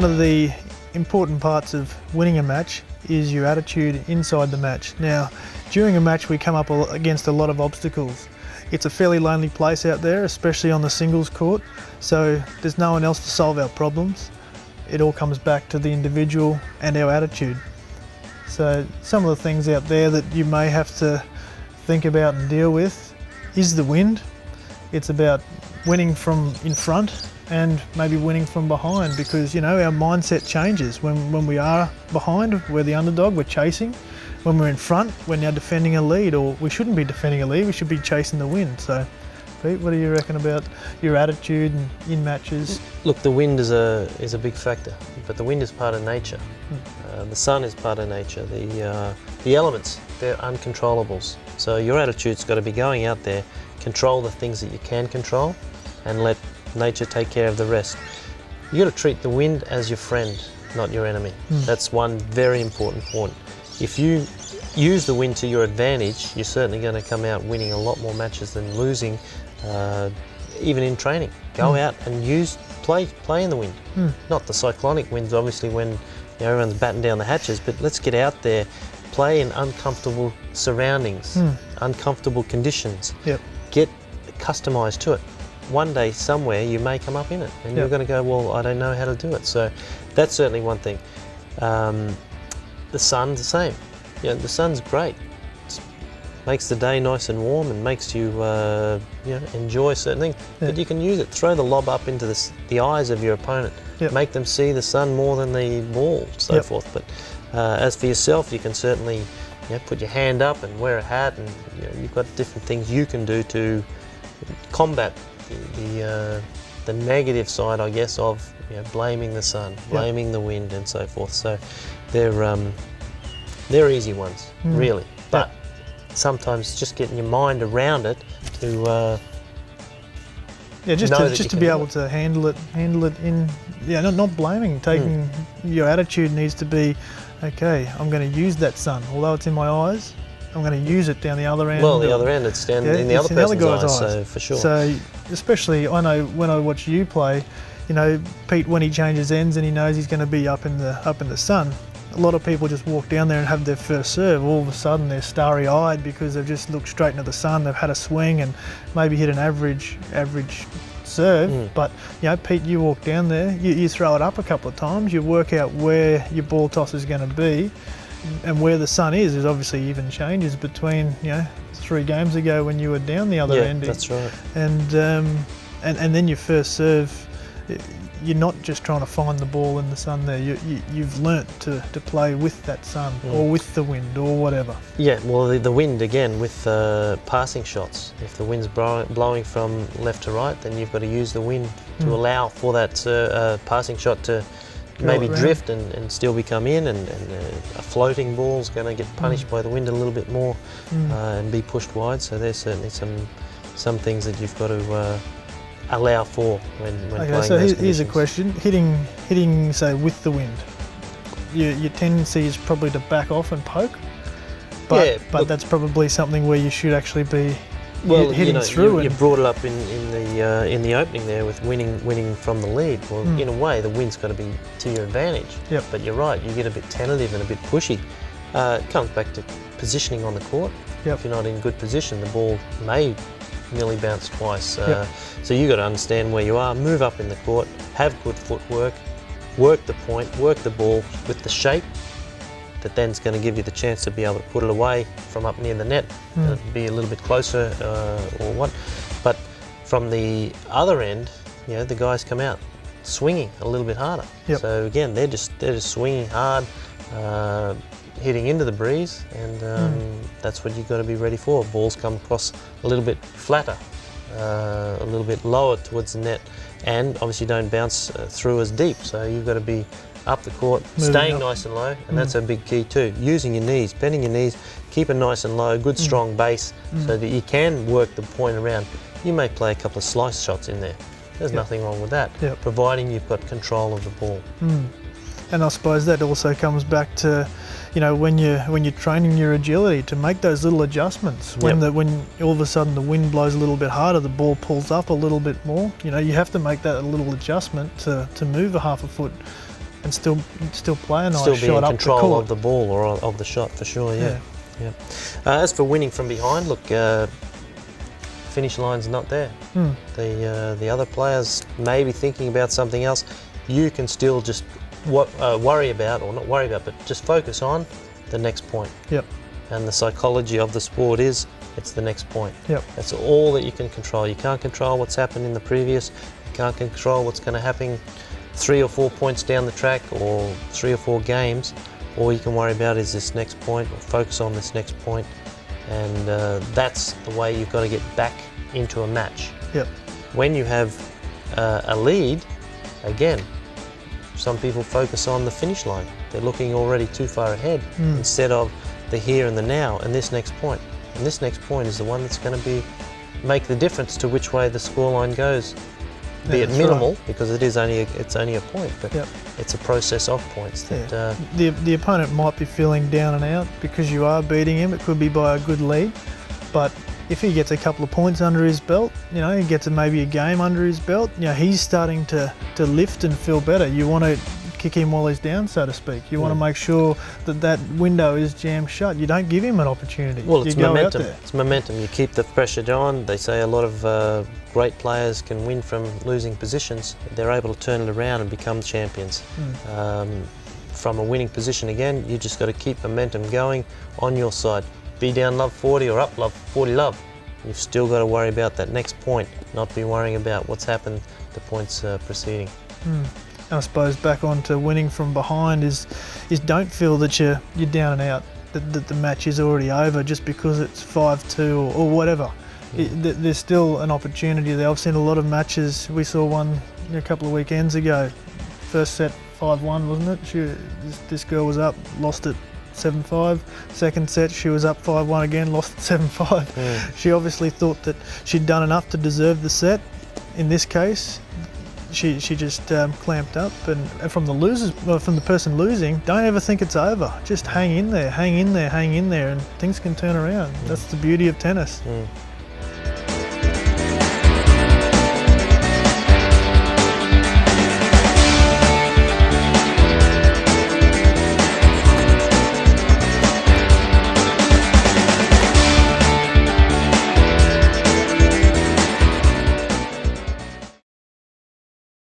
one of the important parts of winning a match is your attitude inside the match. Now, during a match we come up against a lot of obstacles. It's a fairly lonely place out there, especially on the singles court, so there's no one else to solve our problems. It all comes back to the individual and our attitude. So some of the things out there that you may have to think about and deal with is the wind. It's about winning from in front and maybe winning from behind, because our mindset changes. When we are behind, we're the underdog, we're chasing. When we're in front, we're now defending a lead, or we shouldn't be defending a lead, we should be chasing the wind. So Pete, what do you reckon about your attitude in matches? Look, the wind is a big factor, but the wind is part of nature. The sun is part of nature. The elements, they're uncontrollables. So your attitude's got to be going out there, control the things that you can control, and let nature take care of the rest. You got to treat the wind as your friend, not your enemy. That's one very important point. If you use the wind to your advantage, you're certainly going to come out winning a lot more matches than losing, even in training. Go out and play in the wind. Not the cyclonic winds, obviously, when everyone's batting down the hatches, but let's get out there, play in uncomfortable surroundings, uncomfortable conditions. Get customised to it. One day, somewhere, you may come up in it, and you're going to go, well, I don't know how to do it. So that's certainly one thing. The sun's the same. The sun's great. It makes the day nice and warm and makes you enjoy certain things. But you can use it. Throw the lob up into the eyes of your opponent. Make them see the sun more than the ball, so forth. But as for yourself, you can certainly put your hand up and wear a hat, and you've got different things you can do to combat the negative side, I guess, of blaming the sun, blaming the wind, and so forth. So they're easy ones, really. But sometimes just getting your mind around it to just to be able to handle it in not blaming, taking your attitude needs to be, okay, I'm going to use that sun, although it's in my eyes, I'm going to use it down the other end. Well, the other end, it's down in the other person's eyes, so for sure. So especially, I know when I watch you play, Pete, when he changes ends and he knows he's going to be up in the sun, a lot of people just walk down there and have their first serve. All of a sudden they're starry-eyed because they've just looked straight into the sun, they've had a swing and maybe hit an average serve. But Pete, you walk down there, you throw it up a couple of times, you work out where your ball toss is going to be, and where the sun is obviously even changes between 3 games ago when you were down the other end. That's right. And then your first serve, you're not just trying to find the ball in the sun there. You've learnt to play with that sun or with the wind or whatever. Yeah, well, the wind, again, with passing shots. If the wind's blowing from left to right, then you've got to use the wind to allow for that passing shot to maybe drift and still become in, and a floating ball's going to get punished by the wind a little bit more and be pushed wide. So there's certainly some things that you've got to allow for when playing those conditions. So here's a question: hitting say with the wind, your tendency is probably to back off and poke, but that's probably something where you should actually be hitting through. You brought it up in the opening there with winning from the lead. Well, in a way, the wind's got to be to your advantage. But you're right, you get a bit tentative and a bit pushy. It comes back to positioning on the court. If you're not in good position, the ball may nearly bounce twice. So you got to understand where you are, move up in the court, have good footwork, work the point, work the ball with the shape that then's going to give you the chance to be able to put it away from up near the net, be a little bit closer or what. But from the other end, the guys come out swinging a little bit harder. So again, they're just swinging hard, hitting into the breeze, and that's what you've got to be ready for. Balls come across a little bit flatter, a little bit lower towards the net, and obviously don't bounce through as deep. So you've got to be up the court, staying nice and low, and that's a big key too. Using your knees, bending your knees, keep it nice and low, good strong base, so that you can work the point around. You may play a couple of slice shots in there. There's nothing wrong with that, providing you've got control of the ball. And I suppose that also comes back to, when you're training your agility, to make those little adjustments. When all of a sudden the wind blows a little bit harder, the ball pulls up a little bit more. You have to make that a little adjustment to move a half a foot and still play a nice Still be shot in up the control court. of the ball or of the shot for sure. Yeah. Yeah. As for winning from behind, look, finish line's not there. The other players may be thinking about something else. You can still just worry about, or not worry about, but just focus on the next point. Yep. And the psychology of the sport is it's the next point. Yep. That's all that you can control. You can't control what's happened in the previous. You can't control what's going to happen 3 or 4 points down the track or 3 or 4 games. All you can worry about is this next point, or focus on this next point. And that's the way you've got to get back into a match. Yep. When you have a lead, again, some people focus on the finish line. They're looking already too far ahead instead of the here and the now and this next point. And this next point is the one that's going to make the difference to which way the scoreline goes. Be it that's minimal, right. because it's only a point, but Yep. it's a process of points that The opponent might be feeling down and out because you are beating him. It could be by a good lead, but if he gets a couple of points under his belt, you know, he gets maybe a game under his belt, you know, he's starting to lift and feel better. You want to kick him while he's down, so to speak. You want to make sure that window is jammed shut. You don't give him an opportunity. Well, it's you go momentum. Out there. It's momentum. You keep the pressure on. They say a lot of great players can win from losing positions. They're able to turn it around and become champions. From a winning position again, you just got to keep momentum going on your side. Be down love 40 or up love 40 love. You've still got to worry about that next point, not be worrying about what's happened the points preceding. And I suppose back on to winning from behind is don't feel that you're down and out, that the match is already over just because it's 5-2 or whatever. There's still an opportunity there. I've seen a lot of matches. We saw one a couple of weekends ago. First set 5-1, wasn't it? This girl was up, lost it 7-5. Second set she was up 5-1 again, lost it 7-5. She obviously thought that she'd done enough to deserve the set. In this case, she just clamped up, and from the person losing, don't ever think it's over. Just hang in there, and things can turn around. That's the beauty of tennis.